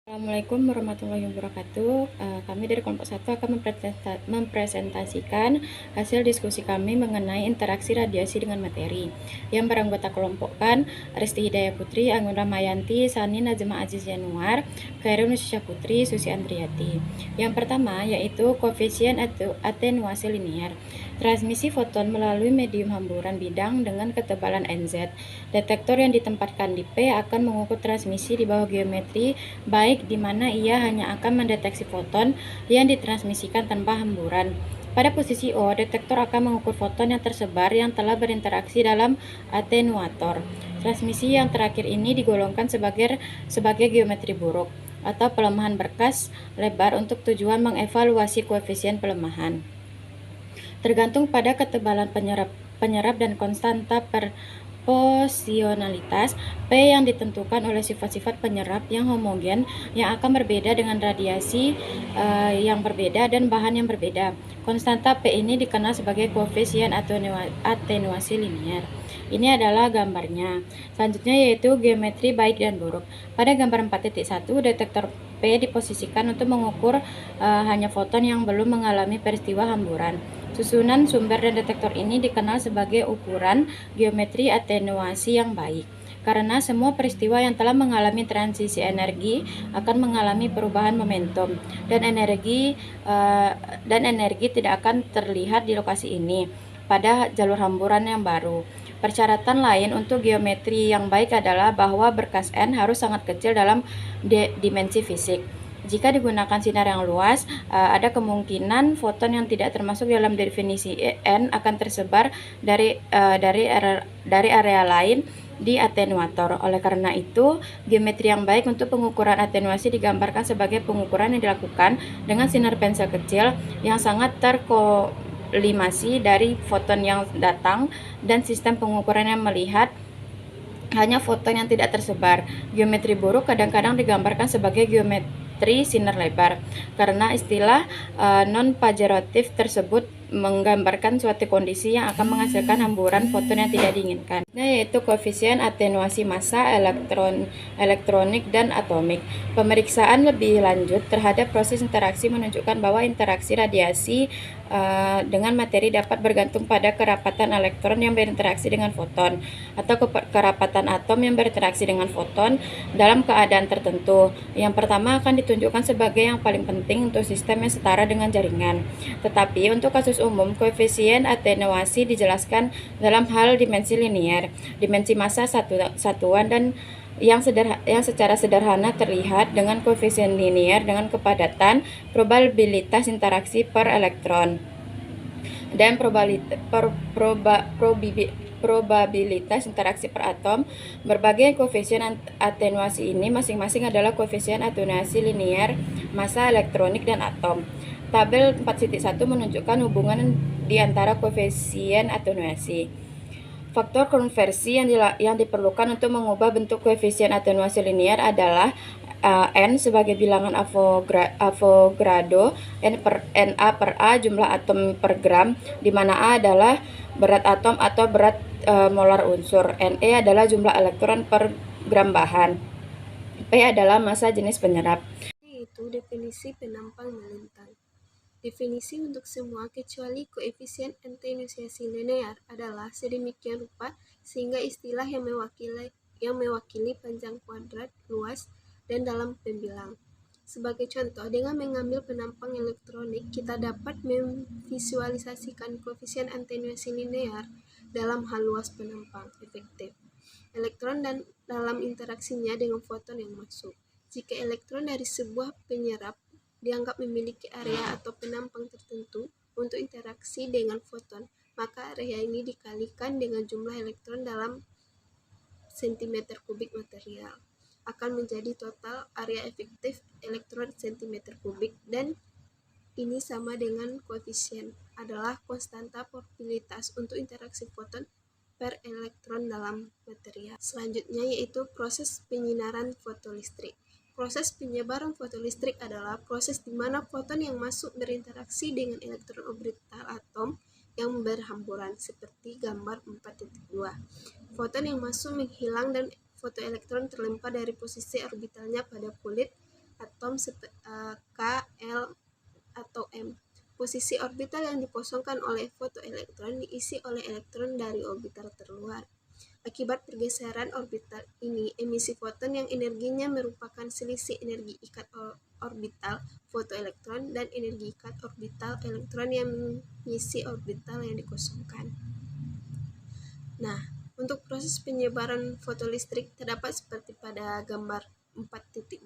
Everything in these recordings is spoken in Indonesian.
Assalamualaikum warahmatullahi wabarakatuh. Kami dari kelompok 1 akan mempresentasikan hasil diskusi kami mengenai interaksi radiasi dengan materi yang beranggota kelompokkan Aristi Hidayah Putri, Anggun Ramayanti, Sani Najma Aziz Januar, Khairul Nusya Putri, Susi Andriati. Yang pertama yaitu koefisien atenuasi linear. Transmisi foton melalui medium hamburan bidang dengan ketebalan NZ. Detektor yang ditempatkan di P akan mengukur transmisi di bawah geometri baik di mana ia hanya akan mendeteksi foton yang ditransmisikan tanpa hamburan. Pada posisi O, detektor akan mengukur foton yang tersebar yang telah berinteraksi dalam atenuator. Transmisi yang terakhir ini digolongkan sebagai geometri buruk atau pelemahan berkas lebar untuk tujuan mengevaluasi koefisien pelemahan. Tergantung pada ketebalan penyerap dan konstanta proporsionalitas P yang ditentukan oleh sifat-sifat penyerap yang homogen yang akan berbeda dengan radiasi yang berbeda dan bahan yang berbeda. Konstanta P ini dikenal sebagai koefisien atenuasi linear. Ini adalah gambarnya. Selanjutnya yaitu geometri baik dan buruk. Pada gambar 4.1, detektor P diposisikan untuk mengukur hanya foton yang belum mengalami peristiwa hamburan. Susunan sumber dan detektor ini dikenal sebagai ukuran geometri atenuasi yang baik, karena semua peristiwa yang telah mengalami transisi energi akan mengalami perubahan momentum, dan energi tidak akan terlihat di lokasi ini pada jalur hamburan yang baru. Persyaratan lain untuk geometri yang baik adalah bahwa berkas N harus sangat kecil dalam dimensi fisik. Jika digunakan sinar yang luas, ada kemungkinan foton yang tidak termasuk dalam definisi N akan tersebar dari area lain di atenuator. Oleh karena itu, geometri yang baik untuk pengukuran atenuasi digambarkan sebagai pengukuran yang dilakukan dengan sinar pensel kecil yang sangat terkolimasi dari foton yang datang dan sistem pengukuran yang melihat hanya foton yang tidak tersebar. Geometri buruk kadang-kadang digambarkan sebagai geometri sinar lebar, karena istilah non-pejoratif tersebut menggambarkan suatu kondisi yang akan menghasilkan hamburan foton yang tidak diinginkan. Yaitu koefisien atenuasi massa, elektronik, dan atomik. Pemeriksaan lebih lanjut terhadap proses interaksi menunjukkan bahwa interaksi radiasi dengan materi dapat bergantung pada kerapatan elektron yang berinteraksi dengan foton atau kerapatan atom yang berinteraksi dengan foton dalam keadaan tertentu. Yang pertama akan ditunjukkan sebagai yang paling penting untuk sistem yang setara dengan jaringan. Tetapi untuk kasus umum, koefisien atenuasi dijelaskan dalam hal dimensi linear, dimensi massa satuan, dan yang secara sederhana terlihat dengan koefisien linear dengan kepadatan, probabilitas interaksi per elektron, dan probabilitas interaksi per atom. Berbagai koefisien atenuasi ini masing-masing adalah koefisien atenuasi linear, massa, elektronik, dan atom. Tabel 4.1 menunjukkan hubungan di antara koefisien atenuasi. Faktor konversi yang diperlukan untuk mengubah bentuk koefisien atenuasi linear adalah N sebagai bilangan Avogadro, Na per A jumlah atom per gram, di mana A adalah berat atom atau berat molar unsur, Ne adalah jumlah elektron per gram bahan, P adalah massa jenis penyerap. Yaitu definisi penampang melintang. Definisi untuk semua kecuali koefisien atenuasi linear adalah sedemikian rupa sehingga istilah yang mewakili panjang kuadrat, luas, dan dalam pembilang. Sebagai contoh, dengan mengambil penampang elektronik, kita dapat memvisualisasikan koefisien atenuasi linear dalam hal luas penampang efektif elektron dan dalam interaksinya dengan foton yang masuk. Jika elektron dari sebuah penyerap dianggap memiliki area atau penampang tertentu untuk interaksi dengan foton, maka area ini dikalikan dengan jumlah elektron dalam cm kubik material akan menjadi total area efektif elektron cm kubik, dan ini sama dengan koefisien adalah konstanta probabilitas untuk interaksi foton per elektron dalam material. Selanjutnya yaitu proses penyinaran fotolistrik. Proses penyebaran fotolistrik adalah proses di mana foton yang masuk berinteraksi dengan elektron orbital atom yang berhamburan, seperti gambar 4.2. Foton yang masuk menghilang dan fotoelektron terlempar dari posisi orbitalnya pada kulit atom K, L, atau M. Posisi orbital yang dikosongkan oleh fotoelektron diisi oleh elektron dari orbital terluar. Akibat pergeseran orbital ini, emisi foton yang energinya merupakan selisih energi ikat orbital fotoelektron dan energi ikat orbital elektron yang mengisi orbital yang dikosongkan. Nah, untuk proses penyebaran fotolistrik terdapat seperti pada gambar 4.2.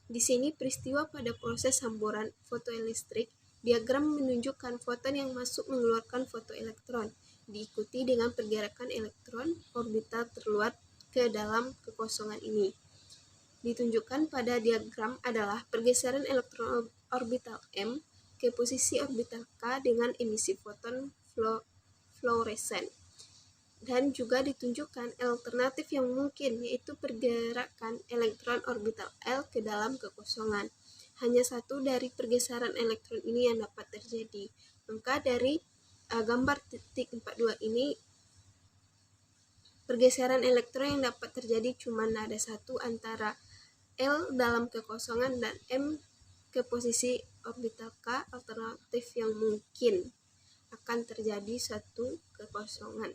Di sini peristiwa pada proses hamburan fotoelistrik, diagram menunjukkan foton yang masuk mengeluarkan fotoelektron, diikuti dengan pergerakan elektron orbital terluar ke dalam kekosongan ini. Ditunjukkan pada diagram adalah pergeseran elektron orbital M ke posisi orbital K dengan emisi foton fluoresen. Dan juga ditunjukkan alternatif yang mungkin, yaitu pergerakan elektron orbital L ke dalam kekosongan. Hanya satu dari pergeseran elektron ini yang dapat terjadi. Maka dari gambar titik 42 ini, pergeseran elektron yang dapat terjadi cuma ada satu antara L dalam kekosongan dan M ke posisi orbital K. Alternatif yang mungkin akan terjadi satu kekosongan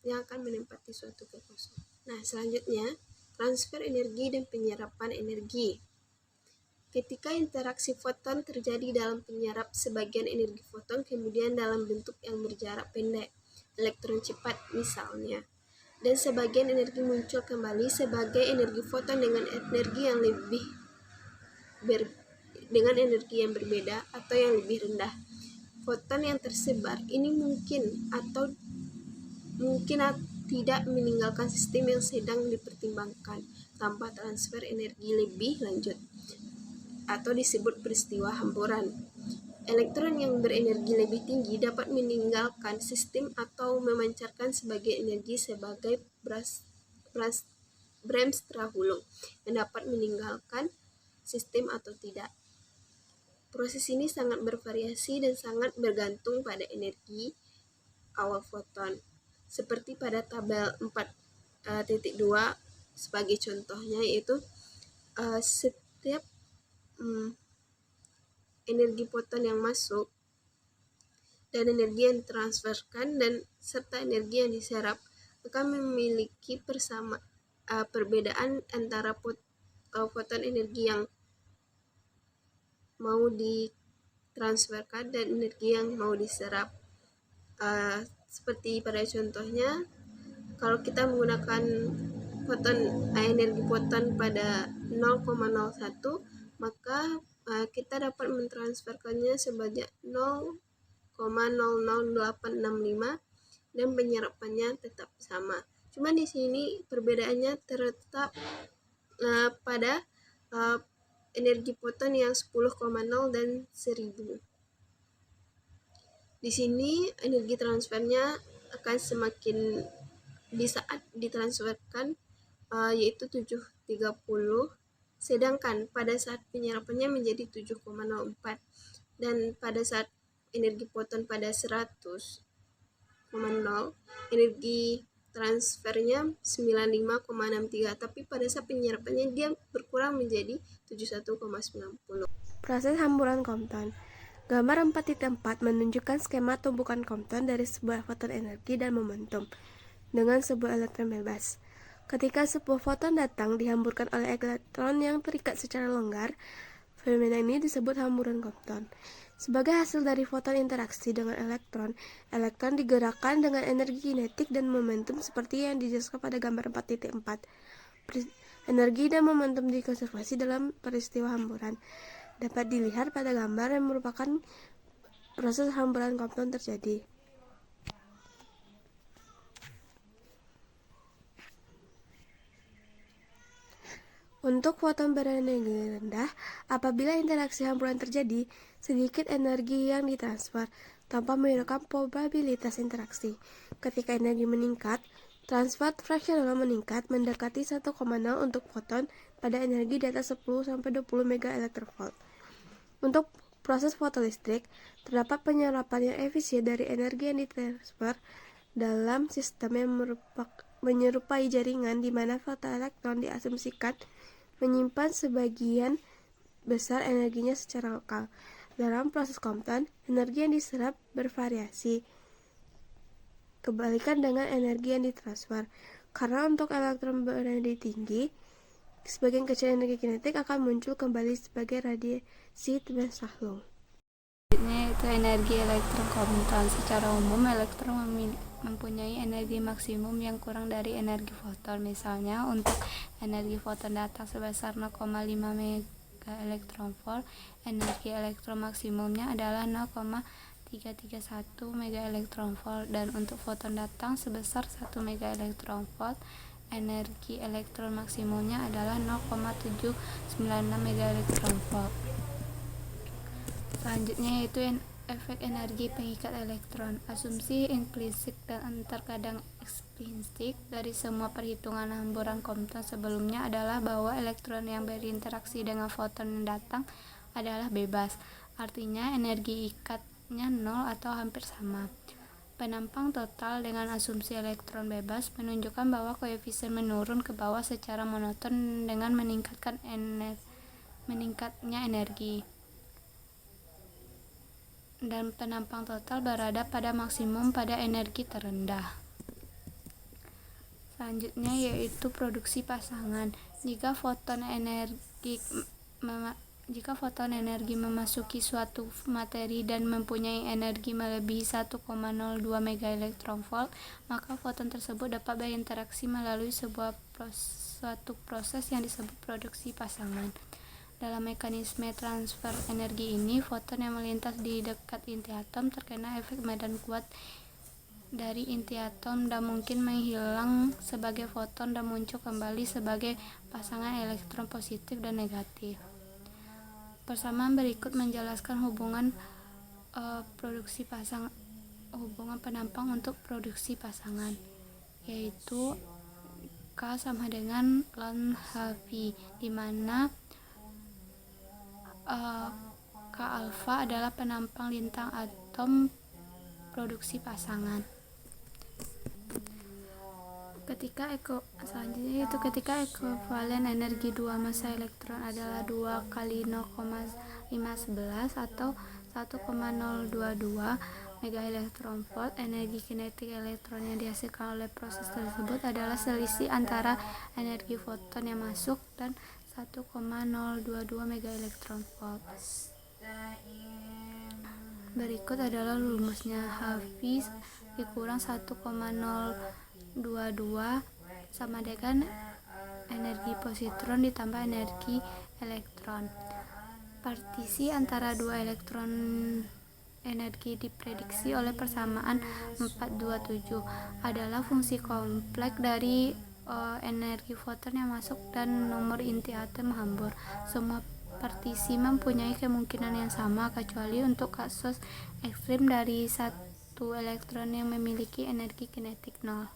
yang akan menempati suatu kekosongan. Nah, selanjutnya, transfer energi dan penyerapan energi. Ketika interaksi foton terjadi dalam penyerap sebagian energi foton kemudian dalam bentuk yang berjarak pendek, elektron cepat misalnya, dan sebagian energi muncul kembali sebagai energi foton dengan energi yang berbeda atau yang lebih rendah. Foton yang tersebar ini mungkin tidak meninggalkan sistem yang sedang dipertimbangkan tanpa transfer energi lebih lanjut atau disebut peristiwa hamburan. Elektron yang berenergi lebih tinggi dapat meninggalkan sistem atau memancarkan sebagai energi sebagai Bremsstrahlung yang dapat meninggalkan sistem atau tidak. Proses ini sangat bervariasi dan sangat bergantung pada energi awal foton. Seperti pada tabel 4.2 sebagai contohnya, yaitu setiap energi foton yang masuk dan energi yang ditransferkan dan serta energi yang diserap akan memiliki perbedaan antara foton energi yang mau ditransferkan dan energi yang mau diserap. Seperti pada contohnya, kalau kita menggunakan energi foton pada 0,01, maka kita dapat mentransferkannya sebanyak 0,00865 dan penyerapannya tetap sama. Cuma di sini perbedaannya terletak pada energi foton yang 10,0 dan 1000. Di sini energi transfernya akan semakin di saat ditransferkan yaitu 730, sedangkan pada saat penyerapannya menjadi 7,04, dan pada saat energi foton pada 100,0 energi transfernya 95,63, tapi pada saat penyerapannya dia berkurang menjadi 71,90. Proses hamburan Compton. Gambar 4.4 menunjukkan skema tumpukan Compton dari sebuah foton energi dan momentum dengan sebuah elektron bebas. Ketika sebuah foton datang dihamburkan oleh elektron yang terikat secara longgar, fenomena ini disebut hamburan Compton. Sebagai hasil dari foton interaksi dengan elektron, elektron digerakkan dengan energi kinetik dan momentum seperti yang dijelaskan pada gambar 4.4. Energi dan momentum dikonservasi dalam peristiwa hamburan dapat dilihat pada gambar yang merupakan proses hamburan Compton terjadi. Untuk foton berenergi rendah, apabila interaksi hamburan terjadi, sedikit energi yang ditransfer tanpa menunjukkan probabilitas interaksi. Ketika energi meningkat, transfer fraksional meningkat mendekati 1,0 untuk foton pada energi di atas 10-20 MeV. Untuk proses fotolistrik, terdapat penyerapan yang efisien dari energi yang ditransfer dalam sistem yang menyerupai jaringan di mana fotoelektron diasumsikan menyimpan sebagian besar energinya secara lokal. Dalam proses Compton, energi yang diserap bervariasi, kebalikan dengan energi yang ditransfer. Karena untuk elektron berenergi tinggi, sebagian kecil energi kinetik akan muncul kembali sebagai radiasi Bremsstrahlung. Selanjutnya yaitu energi elektron Compton. Secara umum, elektron mempunyai energi maksimum yang kurang dari energi foton. Misalnya, untuk energi foton datang sebesar 0,5 MeV, energi elektron maksimumnya adalah 0,331 MeV, dan untuk foton datang sebesar 1 MeV, energi elektron maksimumnya adalah 0,796 MeV. Selanjutnya yaitu efek energi pengikat elektron. Asumsi implisit dan terkadang eksplisit dari semua perhitungan hamburan Compton sebelumnya adalah bahwa elektron yang berinteraksi dengan foton yang datang adalah bebas. Artinya energi ikatnya nol atau hampir sama. Penampang total dengan asumsi elektron bebas menunjukkan bahwa koefisien menurun ke bawah secara monoton dengan meningkatnya energi, dan penampang total berada pada maksimum pada energi terendah. Selanjutnya yaitu produksi pasangan. Jika foton energi memasuki suatu materi dan mempunyai energi melebihi 1,02 MeV, maka foton tersebut dapat berinteraksi melalui suatu proses yang disebut produksi pasangan. Dalam mekanisme transfer energi ini, foton yang melintas di dekat inti atom terkena efek medan kuat dari inti atom dan mungkin menghilang sebagai foton dan muncul kembali sebagai pasangan elektron positif dan negatif. Persamaan berikut menjelaskan hubungan penampang untuk produksi pasangan, yaitu K sama dengan ln Hv, di mana K alfa adalah penampang lintang atom produksi pasangan. Selanjutnya itu ketika ekuivalen energi dua massa elektron adalah 2 kali 0,511 atau 1,022 MeV, energi kinetik elektron yang dihasilkan oleh proses tersebut adalah selisih antara energi foton yang masuk dan 1,022 MeV. Berikut adalah rumusnya. Hv dikurang 1,022 sama dengan energi positron ditambah energi elektron. Partisi antara dua elektron energi diprediksi oleh persamaan 427 adalah fungsi kompleks dari energi foton yang masuk dan nomor inti atom hambur. Semua partisi mempunyai kemungkinan yang sama kecuali untuk kasus ekstrim dari satu elektron yang memiliki energi kinetik nol.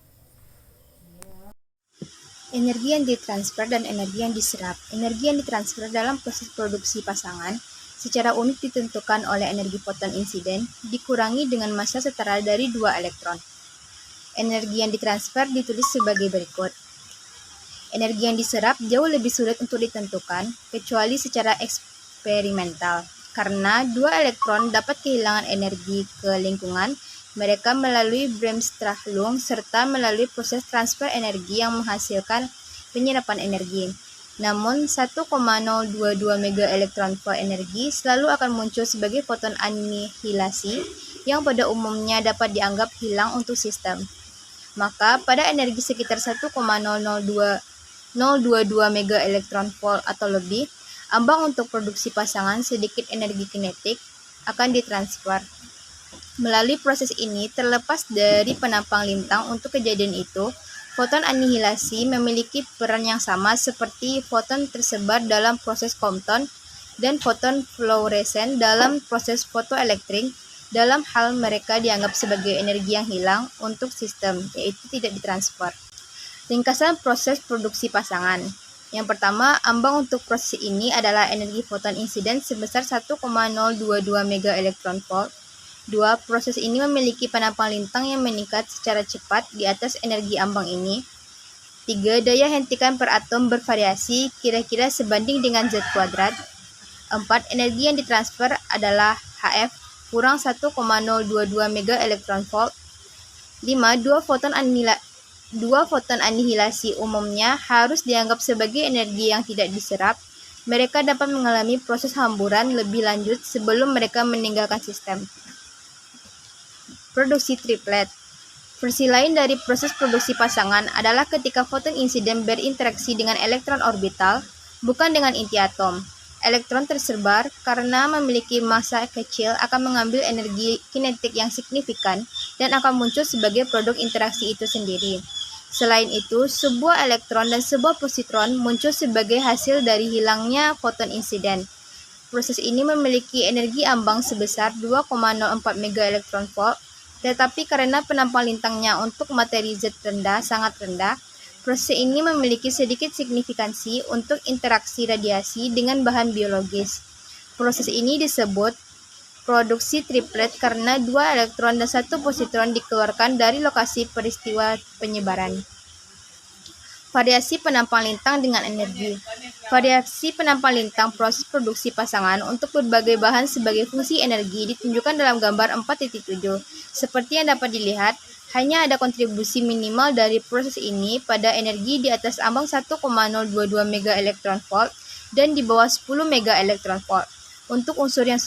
Energi yang ditransfer dan energi yang diserap. Energi yang ditransfer dalam proses produksi pasangan secara unik ditentukan oleh energi foton insiden dikurangi dengan massa setara dari dua elektron. Energi yang ditransfer ditulis sebagai berikut. Energi yang diserap jauh lebih sulit untuk ditentukan, kecuali secara eksperimental. Karena dua elektron dapat kehilangan energi ke lingkungan mereka melalui Bremsstrahlung serta melalui proses transfer energi yang menghasilkan penyerapan energi. Namun, 1,022 MeV energi selalu akan muncul sebagai foton anihilasi yang pada umumnya dapat dianggap hilang untuk sistem. Maka, pada energi sekitar 1,022 MeV atau lebih, ambang untuk produksi pasangan sedikit energi kinetik akan ditransfer. Melalui proses ini, terlepas dari penampang lintang untuk kejadian itu, foton anihilasi memiliki peran yang sama seperti foton tersebar dalam proses Compton dan foton fluoresen dalam proses fotoelektrik. Dalam hal mereka dianggap sebagai energi yang hilang untuk sistem, yaitu tidak ditransfer. Ringkasan proses produksi pasangan. Yang pertama, ambang untuk proses ini adalah energi foton insiden sebesar 1,022 MeV. 2. Proses ini memiliki penampang lintang yang meningkat secara cepat di atas energi ambang ini. 3. Daya hentikan per atom bervariasi kira-kira sebanding dengan Z². 4. Energi yang ditransfer adalah HF kurang 1,022 mega elektron volt. 5. Dua foton anihilasi umumnya harus dianggap sebagai energi yang tidak diserap. Mereka dapat mengalami proses hamburan lebih lanjut sebelum mereka meninggalkan sistem. Produksi triplet. Versi lain dari proses produksi pasangan adalah ketika foton insiden berinteraksi dengan elektron orbital, bukan dengan inti atom. Elektron tersebar karena memiliki massa kecil akan mengambil energi kinetik yang signifikan dan akan muncul sebagai produk interaksi itu sendiri. Selain itu, sebuah elektron dan sebuah positron muncul sebagai hasil dari hilangnya foton insiden. Proses ini memiliki energi ambang sebesar 2,04 mega elektron volt. Tetapi karena penampang lintangnya untuk materi Z sangat rendah, proses ini memiliki sedikit signifikansi untuk interaksi radiasi dengan bahan biologis. Proses ini disebut produksi triplet karena 2 elektron dan 1 positron dikeluarkan dari lokasi peristiwa penyebaran. Variasi penampang lintang dengan energi. Variasi penampang lintang proses produksi pasangan untuk berbagai bahan sebagai fungsi energi ditunjukkan dalam gambar 4.7. Seperti yang dapat dilihat, hanya ada kontribusi minimal dari proses ini pada energi di atas ambang 1,022 mega elektron volt dan di bawah 10 mega elektron volt. Untuk unsur yang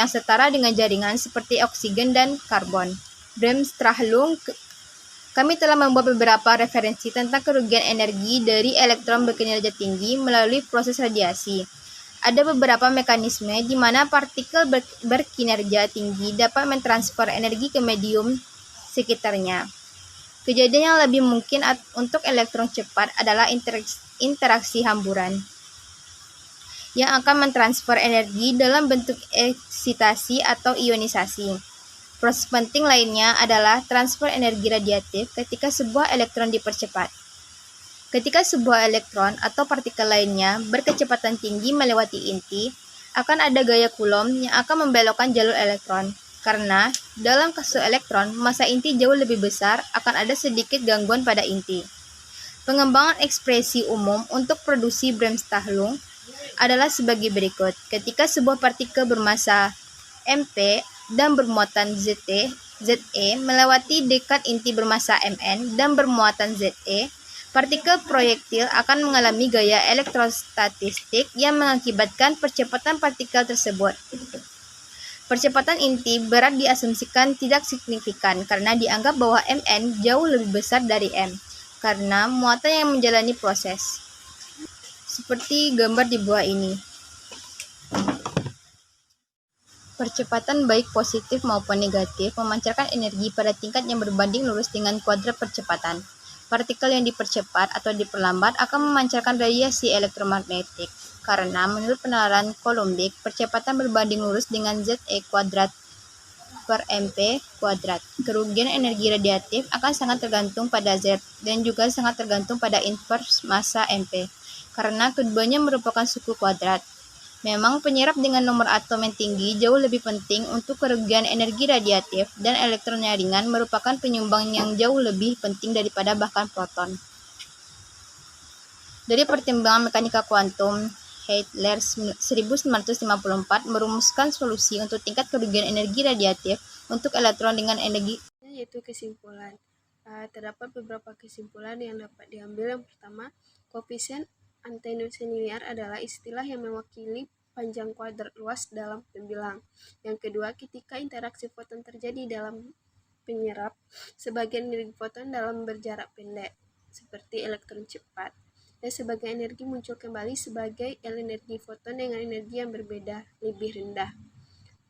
setara dengan jaringan seperti oksigen dan karbon. Bremsstrahlung. Kami telah membuat beberapa referensi tentang kerugian energi dari elektron berkinerja tinggi melalui proses radiasi. Ada beberapa mekanisme di mana partikel berkinerja tinggi dapat mentransfer energi ke medium sekitarnya. Kejadian yang lebih mungkin untuk elektron cepat adalah interaksi hamburan, yang akan mentransfer energi dalam bentuk eksitasi atau ionisasi. Proses penting lainnya adalah transfer energi radiatif ketika sebuah elektron dipercepat. Ketika sebuah elektron atau partikel lainnya berkecepatan tinggi melewati inti, akan ada gaya Coulomb yang akan membelokkan jalur elektron. Karena dalam kasus elektron, massa inti jauh lebih besar, akan ada sedikit gangguan pada inti. Pengembangan ekspresi umum untuk produksi Bremsstrahlung adalah sebagai berikut. Ketika sebuah partikel bermassa mp dan bermuatan Ze melewati dekat inti bermassa Mn dan bermuatan Ze, partikel proyektil akan mengalami gaya elektrostatistik yang mengakibatkan percepatan partikel tersebut. Percepatan inti berat diasumsikan tidak signifikan karena dianggap bahwa Mn jauh lebih besar dari M, karena muatan yang menjalani proses. Seperti gambar di bawah ini. Percepatan baik positif maupun negatif memancarkan energi pada tingkat yang berbanding lurus dengan kuadrat percepatan. Partikel yang dipercepat atau diperlambat akan memancarkan radiasi elektromagnetik. Karena menurut penalaran Colombik, percepatan berbanding lurus dengan Ze kuadrat per mp kuadrat. Kerugian energi radiatif akan sangat tergantung pada Z dan juga sangat tergantung pada inverse massa mp. Karena keduanya merupakan suku kuadrat. Memang penyerap dengan nomor atom yang tinggi jauh lebih penting untuk kerugian energi radiatif dan elektron yang ringan merupakan penyumbang yang jauh lebih penting daripada bahkan proton. Dari pertimbangan mekanika kuantum, Heitler 1954 merumuskan solusi untuk tingkat kerugian energi radiatif untuk elektron dengan energi. Yaitu kesimpulan. Terdapat beberapa kesimpulan yang dapat diambil. Yang pertama, koefisien anti-ioniasi linear adalah istilah yang mewakili panjang kuadrat luas dalam pembilang. Yang kedua, ketika interaksi foton terjadi dalam penyerap, sebagian energi foton dalam berjarak pendek, seperti elektron cepat, dan sebagian energi muncul kembali sebagai energi foton dengan energi yang berbeda, lebih rendah.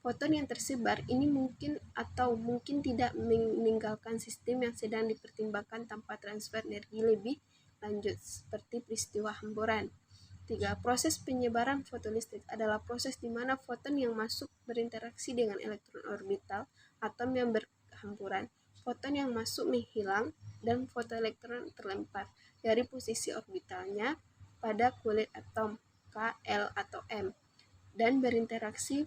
Foton yang tersebar ini mungkin atau mungkin tidak meninggalkan sistem yang sedang dipertimbangkan tanpa transfer energi lebih lanjut, seperti peristiwa hamburan. 3. Proses penyebaran fotolistrik adalah proses di mana foton yang masuk berinteraksi dengan elektron orbital atom yang berhamburan. Foton yang masuk menghilang dan fotoelektron terlempar dari posisi orbitalnya pada kulit atom K, L, atau M. Dan berinteraksi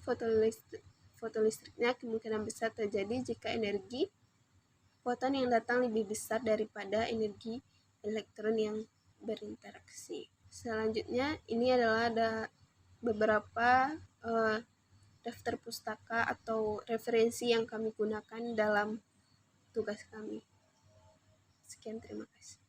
fotolistriknya kemungkinan besar terjadi jika energi foton yang datang lebih besar daripada energi elektron yang berinteraksi. Selanjutnya, ini adalah beberapa daftar pustaka atau referensi yang kami gunakan dalam tugas kami. Sekian, terima kasih.